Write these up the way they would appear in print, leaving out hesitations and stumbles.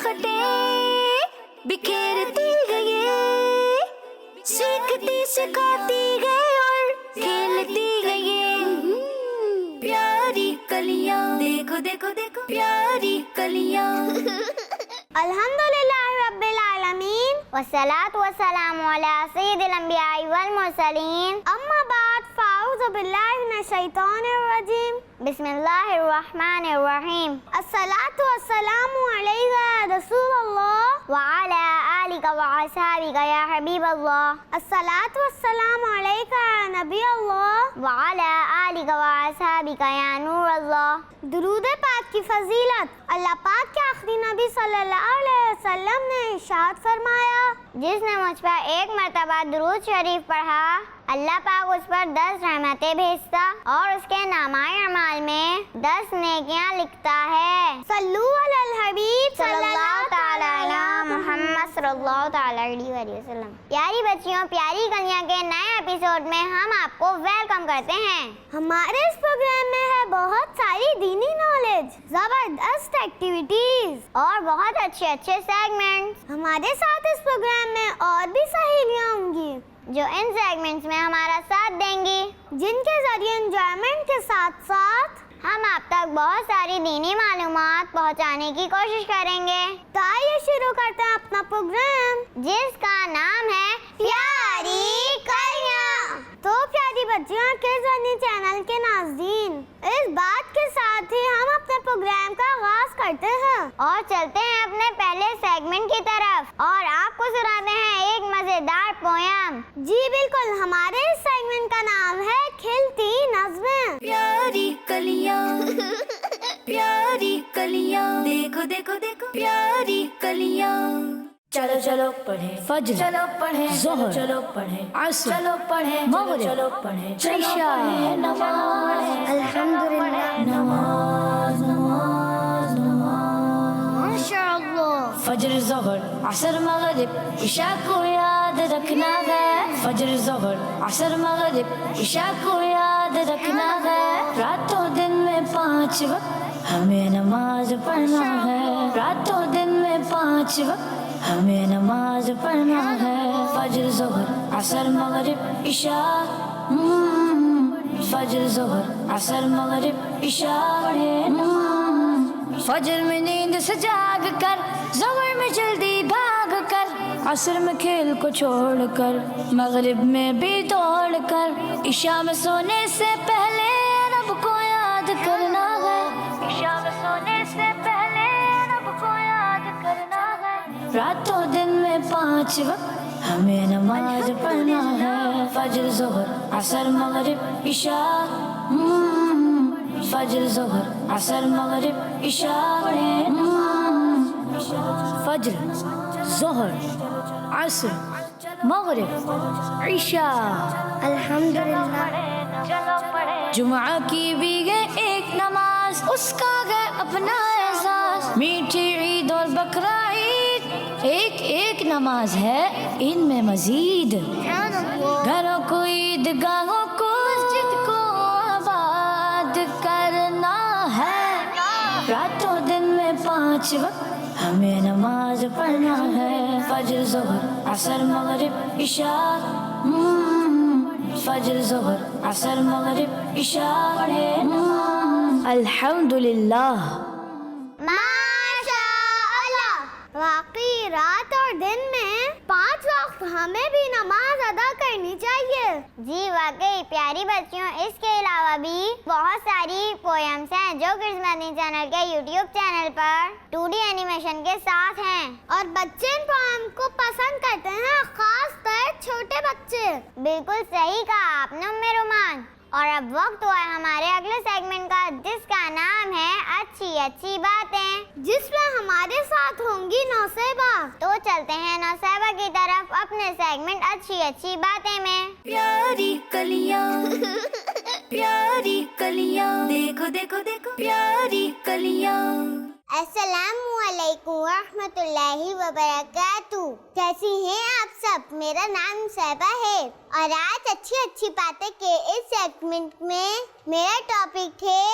नखटे बिखेरती गए, सीखती सिखाती गए और खेलती गए। प्यारी कलियां, देखो देखो देखो प्यारी कलियां। अल्हम्दुलिल्लाह रब्बिल आलमीन वस्सलातु वस्सलामु अला सय्यिदिल अंबिया'i वल मुरसलीन, अम्मा बाद फ़अऊज़ु बिल्लाहि मिनश शैतानिर रजीम, बिस्मिल्लाहिर रहमानिर रहीम। अस्सलातु वस्सलामु अलैका या रसूलल्लाह व अला आलिका व असहाबिका या हबीबल्लाह। अस्सलातु वस्सलामु अलैका या नबीअल्लाह व अला आलिका व असहाबिका या नूरल्लाह। दुरूद पाक की फजीलत। अल्लाह पाक के आखिरी नबी सल्लल्लाहु अलैहि वसल्लम ने इरशाद फरमाया, जिसने मुझ पर एक मरतबा दुरूद शरीफ पढ़ा, अल्लाह पाक उस पर 10 रहमतें भेजता और उसके नामाए अमाल में 10 नेकियां लिखता है। सल्लू अलल हबीब सल्लल्लाहु तआला अला मुहम्मद सल्लल्लाहु तआला अलैहि वसल्लम। प्यारी बच्चियों, प्यारी कलियां के नए एपिसोड में हम आपको वेलकम करते हैं। हमारे इस प्रोग्राम में है बहुत सारी दीनी नॉलेज, जबरदस्त एक्टिविटीज और बहुत अच्छे अच्छे सेगमेंट्स। हमारे साथ इस प्रोग्राम में और भी सहेलियां होंगी जो इन सेगमेंट्स में हमारा साथ देंगी, जिनके जरिए एंजॉयमेंट के साथ साथ हम आप तक बहुत सारी दीनी मालूमात पहुंचाने की कोशिश करेंगे। तो आइए शुरू करते हैं अपना प्रोग्राम, जिसका नाम है प्यारी कलियां। तो प्यारी बच्चियों के जर्नी चैनल के नाज़रीन, इस बात के साथ ही हम अपने प्रोग्राम का आगाज करते हैं और चलते हैं अपने पहले सेगमेंट की तरफ और आपको सुनाते हैं एक मजेदार पोयम। जी बिल्कुल, हमारे इस सेगमेंट का नाम है खिलती नज़्में। प्यारी कलियां, प्यारी कलियां, देखो देखो देखो प्यारी कलियां। चलो चलो पढ़े फज्र, चलो पढ़े ज़ोहर, चलो पढ़े असर, चलो पढ़े मगरिब, चलो पढ़े इशा, नमाज। अल्हम्दुलिल्लाह, नमाज नमाज नमाज। माशाअल्लाह। फज्र, ज़ोहर, असर, मगरिब, इशा को याद रखना है। फज्र, ज़ोहर, असर, मगरिब, इशा को याद रखना है। रातों दिन में 5 वक्त हमें नमाज पढ़ना है। रातों दिन में 5 वक्त हमें नमाज पढ़ना है। फज्र, ज़ोहर, असर, मगरिब, इशा। फज्र, ज़ोहर, असर, मगरिब, इशा पढ़े। फज्र में नींद से जाग कर, ज़ोहर में जल्दी भाग कर, असर में खेल को छोड़ कर, मगरिब में भी दौड़ कर, इशा में सोने से पहले रब को याद करना है। इशा में सोने से पहले रब को याद करना है। रातों दिन में 5 वक्त हमें नमाज पढ़ना है। फज्र, ज़ोहर, असर, मगरिब, इशा। फज्र, ज़ोहर, असर, मगरिब, इशा पढ़े। फज्र, ज़ोहर, असर, मगरिब, इशा। अल्हम्दुलिल्लाह। जुमा की भी है एक नमाज, उसका है अपना एहसास। मीठी ईद और बकरा ईद, एक एक नमाज है इनमें मजीद। घरों को ईदगाहों को मस्जिद को आबाद करना है। रातों दिन में 5 वक्त हमें नमाज पढ़ना है। फज्र, ज़ोहर, असर, मगरिब, इशा। फज्र, ज़ोहर, असर, मगरिब, इशा पढ़े। अल्हम्दुलिल्लाह। माशाअल्लाह। वाकई रात और दिन में 5 वक्त हमें भी नमाज अदा करनी चाहिए। जी वाकई प्यारी बच्चियों, इसके अलावा भी बहुत सारी पोएम्स हैं जो किड्स मदनी चैनल के यूट्यूब चैनल पर 2D एनिमेशन के साथ हैं और बच्चे इन पोएम को पसंद करते हैं, खास कर छोटे बच्चे। बिल्कुल सही कहा आपने उम्मे रुमान। और अब वक्त हुआ है हमारे अगले सेगमेंट का, जिसका नाम है अच्छी अच्छी बातें, जिसमें हमारे साथ होंगी नौसेबा। तो चलते हैं नौसेबा की तरफ अपने सेगमेंट अच्छी अच्छी बातें में। प्यारी कलियां, प्यारी कलियां, देखो देखो देखो प्यारी कलियां। अस्सलामुअलैकुम वरहमतुल्लाहि वबरकातुहू। कैसी हैं आप सब? मेरा नाम सहबा है और आज अच्छी अच्छी बातें के इस सेगमेंट में मेरा टॉपिक है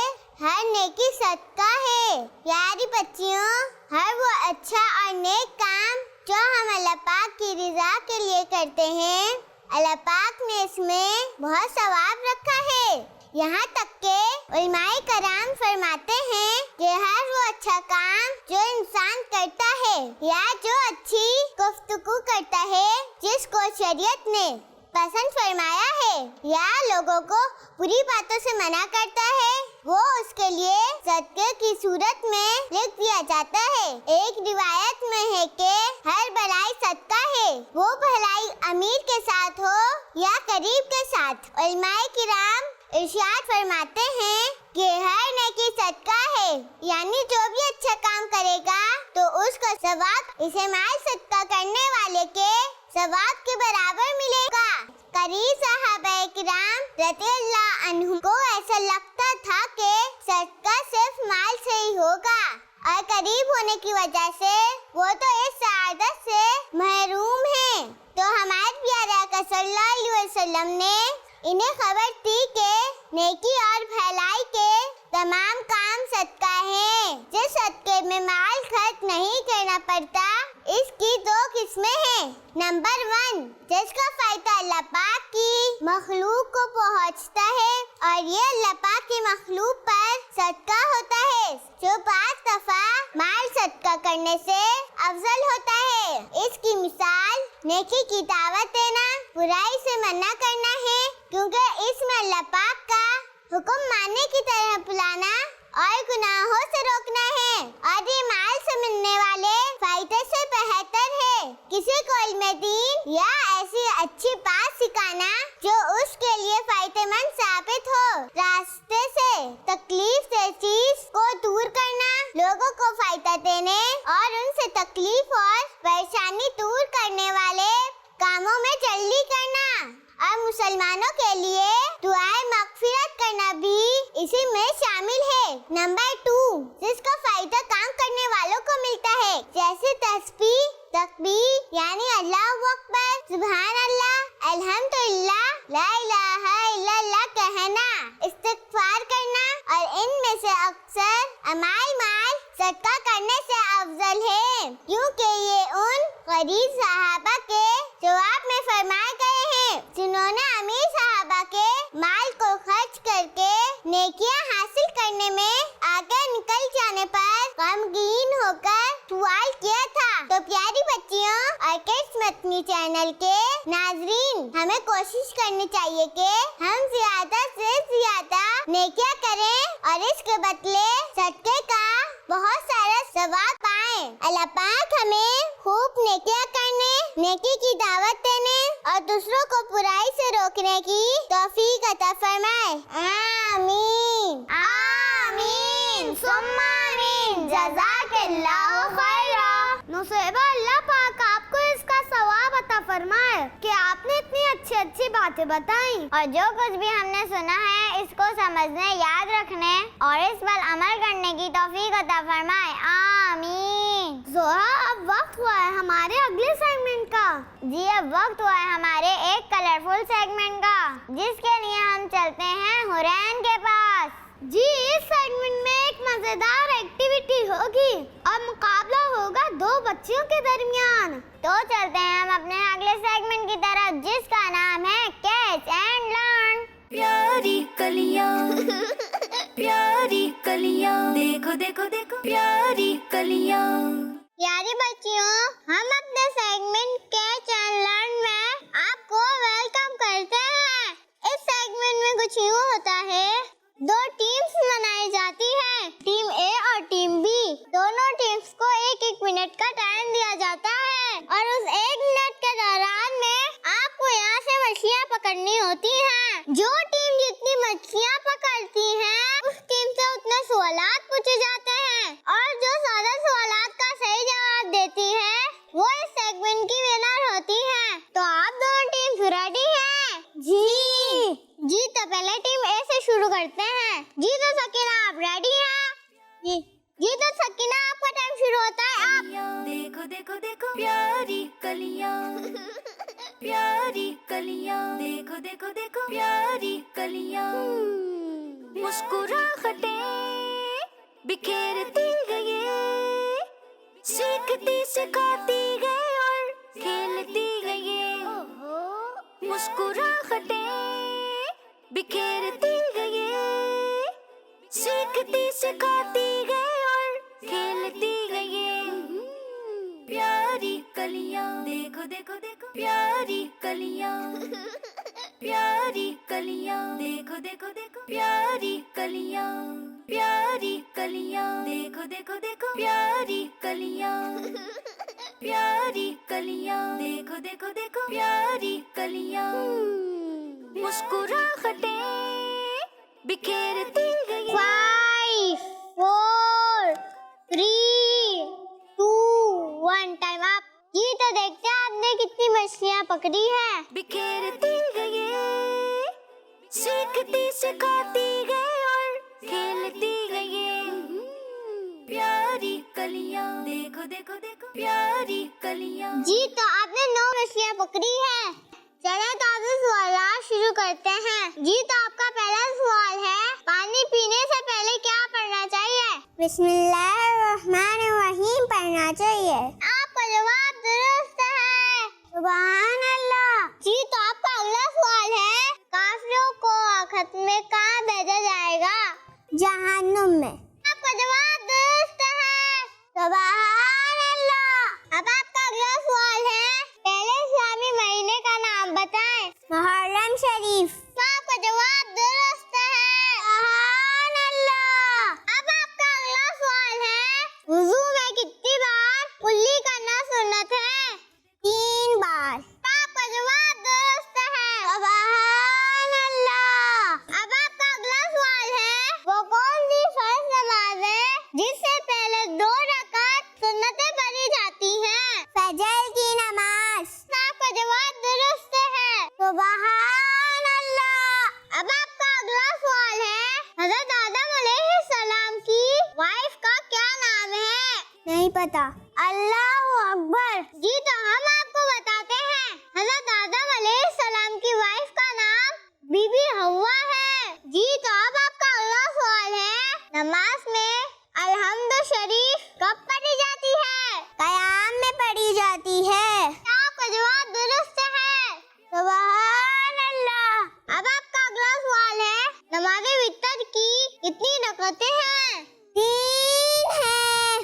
हर नेकी सदका है। प्यारी बच्चियों, हर वो अच्छा और نیک کام جو ہم اللہ پاک کی رضا کے لیے کرتے ہیں، اللہ پاک نے اس میں بہت ثواب رکھا ہے۔ یہاں تک کہ علماء کرام فرماتے ہیں کہ ہر وہ اچھا کام جو انسان کرتا ہے یا جو اچھی گفتگو کرتا ہے جس کو شریعت نے پسند فرمایا ہے یا لوگوں کو بری باتوں سے منع کرتا ہے، وہ اس کے لیے صدقے کی صورت میں لکھ دیا جاتا ہے۔ ایک روایت میں ہے کہ ہر بھلائی صدقہ ہے، وہ بھلائی امیر کے ساتھ ہو یا غریب کے ساتھ۔ علماء کرام ارشاد فرماتے ہیں کہ ہر نیکی صدقہ ہے، یعنی جو بھی اچھا کام کرے گا تو اس کو ثواب اسے مال صدقہ کرنے والے کے ثواب کے برابر ملے گا۔ قریب صحابہ کرام رضی اللہ عنہم کو ایسا لگتا تھا کہ صدقہ صرف مال سے ہی ہوگا، اور قریب ہونے کی وجہ سے وہ تو اس سعادت سے محروم ہیں۔ تو ہمارے پیارے آقا صلی اللہ علیہ وسلم نے انہیں خبر دی کہ نیکی اور بھلائی کے تمام کام صدقہ ہیں۔ جس صدقے میں مال خرچ نہیں کرنا پڑتا، اس کی دو قسمیں ہیں۔ نمبر 1، جس کا فائدہ اللہ پاک کی مخلوق کو پہنچتا ہے اور یہ اللہ پاک کی مخلوق پر صدقہ ہوتا ہے، جو 5 دفعہ مال صدقہ کرنے سے افضل ہوتا ہے۔ اس کی مثال نیکی کی دعوت دینا، برائی سے منع کرنا ہے، کیونکہ اس میں اللہ پاک کا حکم ماننے کی طرح بلانا اور گناہوں سے روکنا ہے، اور یہ مال سے ملنے والے فائدے سے بہتر ہے۔ کسی کو علم دین یا ایسی اچھی بات سکھانا جو اس کے لیے فائدہ مند ثابت ہو، راستے سے تکلیف سے چیز کو دور کرنا، لوگوں کو فائدہ دینے اور ان سے تکلیف اور پریشانی دور کرنے والے کاموں میں جلدی کرنا، اور مسلمانوں کے لیے دعائیں مغفرت کرنا بھی اسی میں شامل ہے۔ نمبر 2، جس کا فائدہ کام کرنے والوں کو ملتا ہے، جیسے تسبیح، تکبیر یعنی اللہ اکبر، سبحان اللہ، الحمدللہ، لا الہ الا اللہ کہنا، استغفار کرنا، اور ان میں سے اکثر امال مال صدقہ کرنے سے افضل ہے، کیونکہ یہ ان غریب صحابہ کے جواب میں فرمائے گئے ہیں جنہوں نے امیر صحابہ کے مال کو خرچ کر کے نیکیاں حاصل کرنے میں آگے نکل جانے پر غمگین ہو کر سوال کیا تھا۔ تو پیاری بچیوں اور کڈس مدنی چینل کے ناظرین، ہمیں کوشش کرنی چاہیے کہ ہم زیادہ سے زیادہ نیکیاں کریں اور اس کے بدلے صدقے کا بہت سارا ثواب پائیں۔ اللہ پاک ہمیں خوب نیکیاں کرنے، نیکی کی دعوت دینے اور دوسروں کو برائی سے روکنے کی توفیق عطا فرمائے۔ آمین آمین ثم آمین۔ جزاک اللہ خیرا۔ نصیبہ، اللہ پاک آپ کو اس کا ثواب عطا فرمائے کہ آپ نے اتنی اچھی اچھی باتیں بتائیں، اور جو کچھ بھی ہم نے سنا ہے اس کو سمجھنے، یاد رکھنے اور اس پر عمل کرنے کی توفیق عطا فرمائے۔ آمین۔ زہرا، اب وقت ہوا ہے ہمارے اگلے سیگمنٹ کا۔ جی، اب وقت ہوا ہے ہمارے ایک کلرفل سیگمنٹ کا، جس کے لیے ہم چلتے ہیں حورین کے پاس۔ جی، اس سیگمنٹ میں ایک مزیدار ایکٹیویٹی ہوگی اور مقابلہ ہوگا 2 بچیوں کے درمیان۔ تو چلتے ہیں ہم اپنے اگلے سیگمنٹ کی طرف، جس کا نام ہے کیچ اینڈ لرن۔ پیاری کلیاں پیاری کلیاں، دیکھو دیکھو دیکھو پیاری کلیاں۔ پیاری بچیوں، ہم اپنے سیگمنٹ کیچ اینڈ لرن میں آپ کو ویلکم کرتے ہیں۔ اس سیگمنٹ میں کچھ یوں ہوتا ہے، 2 ٹیمز بنائی جاتی ہیں، ٹیم اے اور ٹیم بی۔ دونوں ٹیمز کو 1-1 منٹ کا ٹائم دیا جاتا ہے، اور اس 1 منٹ کے دوران میں آپ کو یہاں سے مچھلیاں پکڑنی ہوتی ہیں۔ جو ٹیم جتنی مچھلیاں پکڑتی ہیں، اس ٹیم سے اتنے سوالات پوچھے جاتے ہیں، اور جو زیادہ سوالات کا صحیح جواب دیتی ہے وہ اس سیگمنٹ کی ونر ہوتی ہے۔ تو آپ دونوں ٹیمز ریڈی ہیں؟ جی تو پہلے ٹیم اے سے شروع کرتے ہیں۔ جی تو سکینہ، آپ ریڈی ہیں؟ جی تو سکینہ، آپ کا ٹائم شروع ہوتا ہے۔ آپ دیکھو دیکھو دیکھو پیاری کلیاں پیاری کلیاں، دیکھو دیکھو دیکھو پیاری کلیاں، مسکراہٹیں بکھیرتی گئے सीखती सिखाती गई और खेलती गई ये मुस्कुराहटें बिखेरती गई ये सीखती सिखाती गई और खेलती गई ये प्यारी कलियां देखो देखो देखो प्यारी कलियां प्यारी कलियां देखो देखो देखो प्यारी कलियां प्यारी कलियां देखो देखो देखो प्यारी कलियां प्यारी कलियां देखो देखो देखो प्यारी कलियां मुस्कुराहटें बिखेरती गई 5, 4, 3, 2, 1 टाइम अप। ये तो देखते हैं आपने कितनी मछलियाँ पकड़ी हैं। बिखेरती गई सीखती सिखाती गई और खेलती गई प्यारी कलियां देखो देखो देखो प्यारी कलियां। जी तो आपने 9 मछलियाँ पकड़ी हैं। चलो तो आपसे सवाल शुरू करते हैं। जी तो आपका पहला सवाल है, पानी पीने से पहले क्या पढ़ना चाहिए? बिस्मिल्लाहिर्रहमानिर्रहीम पढ़ना चाहिए। आपका जवाब दुरुस्त है, सुभान अल्लाह। जी तो आपका अगला सवाल है, काफिरों को आखिरत में कहाँ भेजा जाएगा? जहन्नुम में। आपका जवाब दुरुस्त है, सुभान अल्लाह। अब आपका अगला सवाल है, पहले इस्लामी महीने का नाम बताएं। मुहर्रम शरीफ। आपका जवाब दुरुस्त है, सुभान अल्लाह। अब आपका अगला सवाल है, वुजू में कितनी बार कुल्ली करना सुन्नत है? 3 बार। आपका जवाब दुरुस्त है, सुभान अल्लाह। अब आपका अगला सवाल है, वो कौन सी फर्ज नमाज है जिससे पहले 2 रकात सुन्नतें पढ़ी जाती हैं? फजर की नमाज। आपका जवाब दुरुस्त है, सुभान अल्लाह। अब आपका अगला सवाल है, हज़रत आदम अलैहिस्सलाम की वाइफ का क्या नाम है? नहीं पता। अल्लाहु अकबर। जी तो हम आपको बताते हैं, हज़रत आदम अलैहिस्सलाम की वाइफ का नाम बीबी हव्वा है। जी तो अब आपका अगला सवाल है, नमाज में अलहम्द शरीफ कब पढ़ी जाती है? क़याम में पढ़ी जाती है। आपका जवाब दुरुस्त है, सुभान अल्लाह। अब आपका अगला सवाल है, नमाज़े वितर की कितनी रकातें हैं? 3 हैं।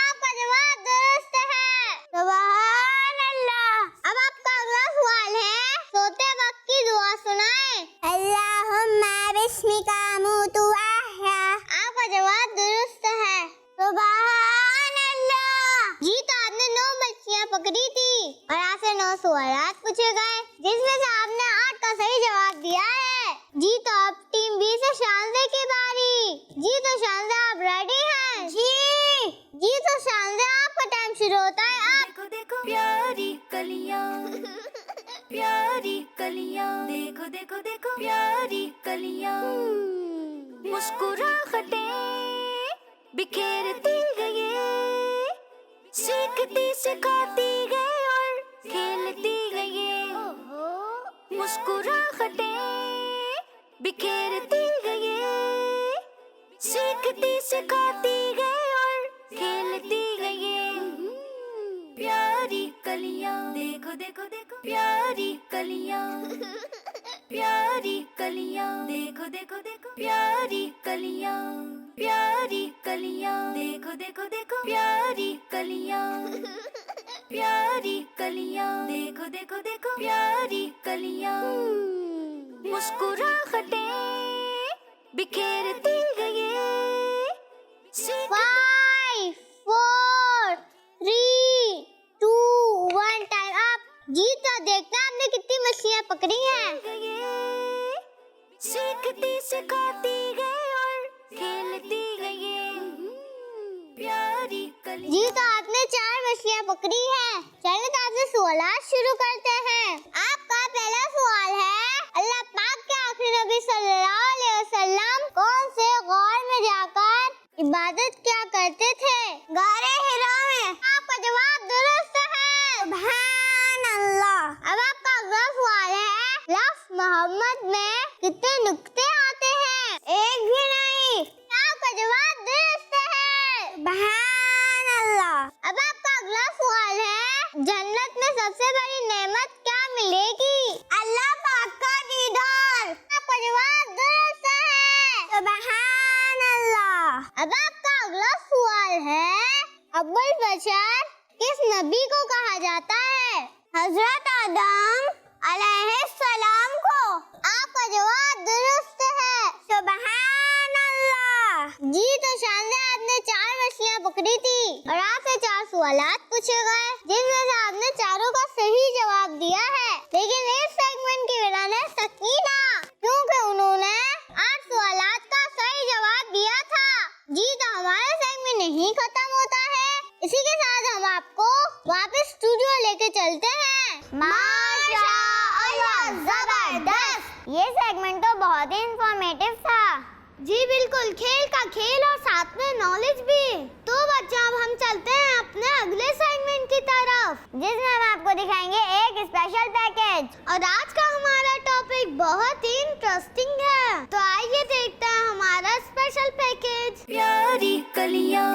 आपका जवाब दुरुस्त है, सुभान अल्लाह। अब आपका अगला सवाल है, सोते वक्त की दुआ सुनाएं। अल्लाहुम्मा बिस्मिका अमूतु व अहया। आपका जवाब दुरुस्त है, सुभान अल्लाह। जी तो आपने 9 मछलियाँ पकड़ी थी और आपसे 9 सवाल पूछे गए, जिसमें से आपने 8 का सही जवाब दिया है। जी तो अब टीम बी से शानज़े की बारी। जी तो शानज़े आप रेडी हैं? जी तो शानज़े आपका टाइम शुरू होता है। आप देखो देखो प्यारी कलियां प्यारी कलियां देखो देखो देखो प्यारी कलियां मुस्कुराहटें बिखेरती गई सीखती सिखाती गई और खेलती गई मुस्कुराहटें बिखेरती गई सीखती सिखाती गई और खेलती गई प्यारी कलियां देखो देखो देखो प्यारी कलियां प्यारी कलियां देखो देखो देखो प्यारी कलियां प्यारी कलियां देखो देखो देखो प्यारी कलियां प्यारी कलियां देखो देखो देखो प्यारी कलियां मुस्कुराहटें बिखेरती गई 5, 4, 3, 2, 1 टाइम अप। जी तो देखते हैं आपने कितनी मछलियाँ पकड़ी हैं। सीखती सिखाती गई और खेलती गई प्यारी कलियां। जी तो आपने 4 मछलियाँ पकड़ी हैं। चलिए तो आपसे सवाल शुरू करते हैं। आपका पहला सवाल है, अल्लाह पाक के आखिरी नबी सल्लल्लाहु अलैहि वसल्लम कौन से गौर में जाकर इबादत क्या करते थे? गारे हिरा में। आपका जवाब दुरुस्त है, सुभान अल्लाह। अब आपका अगला सवाल है, लफ्ज़ मोहम्मद में कितने नुक्ते आते हैं? एक भी नहीं। आपका जवाब दुरुस्त है, सुभान अल्लाह। अब سب سے بڑی نعمت کیا ملے گی؟ اللہ پاک کا دیدار۔ آپ کا جواب درست ہے، سبحان اللہ۔ اب آپ کا اگلا سوال ہے، ابو البشر کس نبی کو کہا جاتا ہے؟ حضرت آدم علیہ السلام کو۔ آپ کا جواب درست ہے، سبحان اللہ۔ جی تو شاندار، آپ نے 4 مچھلیاں پکڑی تھی اور آپ سے 4 سوالات پوچھے گئے جن میں سے آپ نے چاروں کا صحیح جواب دیا ہے، لیکن اس سیگمنٹ کی ونر ہے سکینہ، کیونکہ انہوں نے 8 سوالات کا صحیح جواب دیا تھا۔ جی تو ہمارا سیگمنٹ نہیں ختم ہوتا ہے، اسی کے ساتھ ہم آپ کو واپس اسٹوڈیو لے کے چلتے ہیں۔ ماشاء اللہ، زبردست! یہ سیگمنٹ تو بہت ہی انفارمیٹیو تھا۔ جی بالکل، کھیل کا کھیل اور ساتھ میں نالج بھی۔ تو بچوں اب ہم چلتے ہیں اپنے اگلے سیگمنٹ کی طرف، جس میں ہم آپ کو دکھائیں گے ایک اسپیشل پیکیج، اور آج کا ہمارا ٹاپک بہت ہی انٹرسٹنگ ہے۔ تو آئیے دیکھتے ہیں ہمارا اسپیشل پیکیج۔ پیاری کلیاں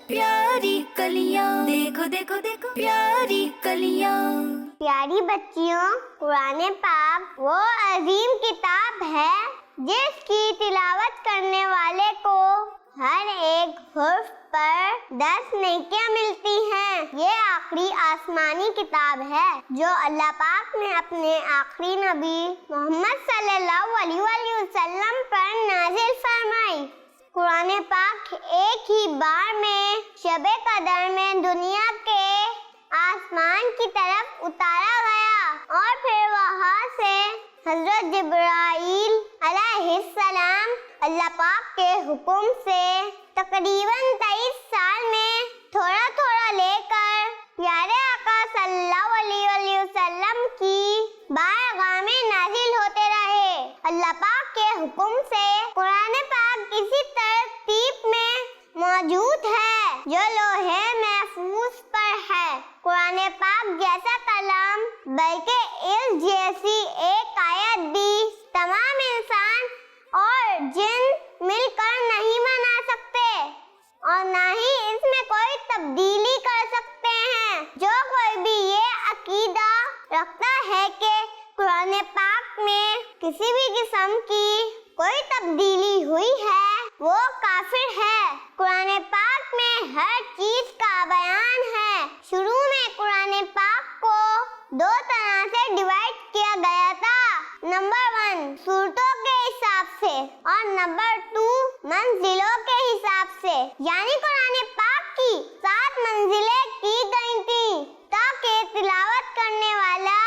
پیاری کلیاں، دیکھو دیکھو دیکھو پیاری کلیاں۔ پیاری بچیوں، قرآن پاک وہ عظیم کتاب ہے جس کی تلاوت کرنے والے کو ہر ایک حرف پر 10 نیکیاں ملتی ہیں۔ یہ آخری آسمانی کتاب ہے جو اللہ پاک نے اپنے آخری نبی محمد صلی اللہ علیہ وآلہ وسلم پر نازل فرمائی۔ قرآن پاک ایک ہی بار میں شب قدر میں دنیا کے آسمان کی طرف اتارا گیا اور پھر وہاں سے حضرت جبرائیل علیہ السلام اللہ پاک کے حکم سے تقریباً 23 سال میں تھوڑا تھوڑا لے کر پیارے آقا صلی اللہ علیہ وسلم کی بارگاہ میں نازل ہوتے رہے۔ اللہ پاک کے حکم سے قرآن پاک کسی ترتیب میں موجود ہے جو لوحے محفوظ پر ہے۔ قرآن پاک جیسا کلام بلکہ اس جیسی ایک آیت بھی تمام انسان اور جن مل کر نہیں بنا سکتے اور نہ ہی اس میں کوئی تبدیلی کر سکتے ہیں۔ جو کوئی بھی یہ عقیدہ رکھتا ہے کہ قرآن پاک میں کسی بھی قسم کی کوئی تبدیلی ہوئی ہے وہ کافر ہے۔ قرآن پاک میں ہر چیز کا بیان ہے۔ شروع میں قرآن پاک کو 2 طرح سے ڈیوائڈ کیا گیا تھا، نمبر 1 سورتوں کے حساب سے اور نمبر 2 منزلوں کے حساب سے، یعنی قرآن پاک کی 7 منزلیں کی گئی تھی تاکہ تلاوت کرنے والا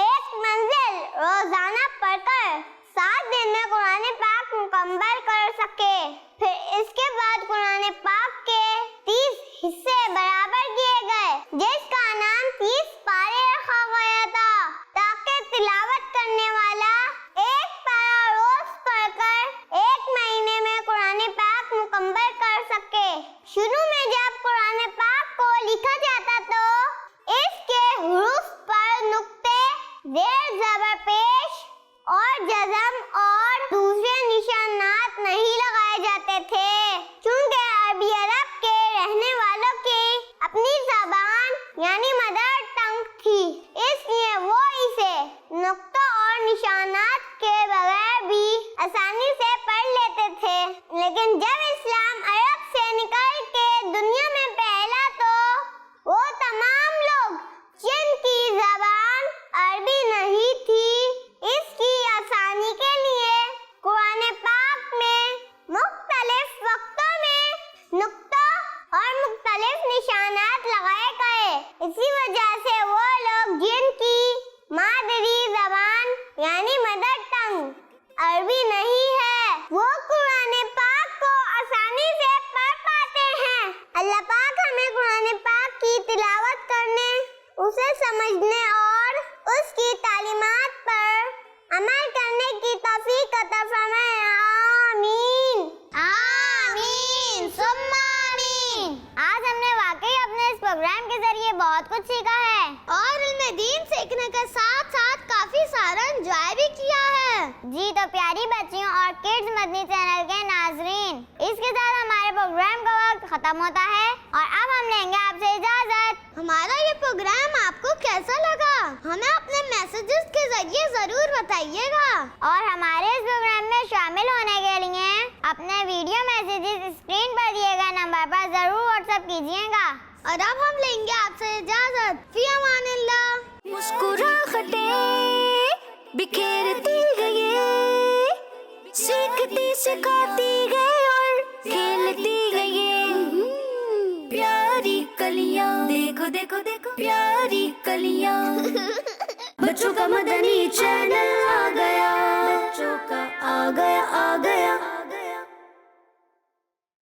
ایک منزل روزانہ پڑھ کر 7 دن میں قرآن پاک مکمل کر سکے۔ پھر اس کے بعد قرآن پاک کے 30 حصے برابر کیے گئے جس کا نام 30 پارے رکھا گیا تھا تاکہ تلاوت کرنے والا ایک پارہ روز پڑھ کر 1 مہینے میں قرآن پاک مکمل کر سکے۔ شروع میں جب قرآن پاک کو لکھا جاتا تو اس کے حروف پر نقطے، زیر زبر پیش اور جزم اور دوسرے نشانات نہیں لگائے جاتے تھے، کیونکہ عربی عرب کے رہنے والوں کی اپنی زبان یعنی مدر ٹنگ تھی، اس لیے وہ اسے نقطوں اور نشانات کے بغیر بھی آسانی سے پڑھ لیتے تھے۔ لیکن جب اسلام عرب سے نکل کے دنیا میں پھیلا تو وہ تمام لوگ جن کی زبان عربی نہیں تھی اس کی آسانی کے لیے قرآن پاک میں مختلف وقتوں میں نقطوں اور مختلف نشانات لگائے گئے۔ اسی وجہ سے وہ لوگ جن کی مادری زبان یعنی مدر ٹنگ عربی نہیں ہے وہ قرآن پاک کو آسانی سے پڑھ پاتے ہیں۔ اللہ پاک ہمیں قرآن پاک کی تلاوت کرنے، اسے سمجھنے اور اس کی تعلیمات پر عمل کرنے کی توفیق عطا فرمائے، آمین آمین ثم آمین۔ آج ہم نے واقعی اپنے اس پروگرام کے ذریعے بہت کچھ سیکھا ہے اور علم دین سیکھنے کے ساتھ ساتھ کافی سارا انجوائے بھی کیا ہے۔ جی تو پیاری بچیوں اور کڈز مدنی چینل کے ناظرین، اس کے ساتھ ہمارے پروگرام کا وقت ختم ہوتا ہے اور اب ہم لیں گے آپ سے اجازت۔ ہمارا یہ प्रोग्राम आपको कैसा लगा? हमें अपने मैसेजेस के जरिए जरूर बताइएगा। और हमारे इस प्रोग्राम में शामिल होने के लिए अपने वीडियो मैसेजेस स्क्रीन पर दिए गए नंबर पर जरूर व्हाट्सएप कीजिएगा। और अब हम लेंगे आपसे इजाजत। फी अमानिल्लाह। मुस्कुराहटें बिखेरती गई, सीखती सिखाती गई और खेलती गई। प्यारी कलियां, देखो देखो देखो प्यारी कलियां। बच्चों का मदनी चैनल आ गया, बच्चों का आ गया आ गया।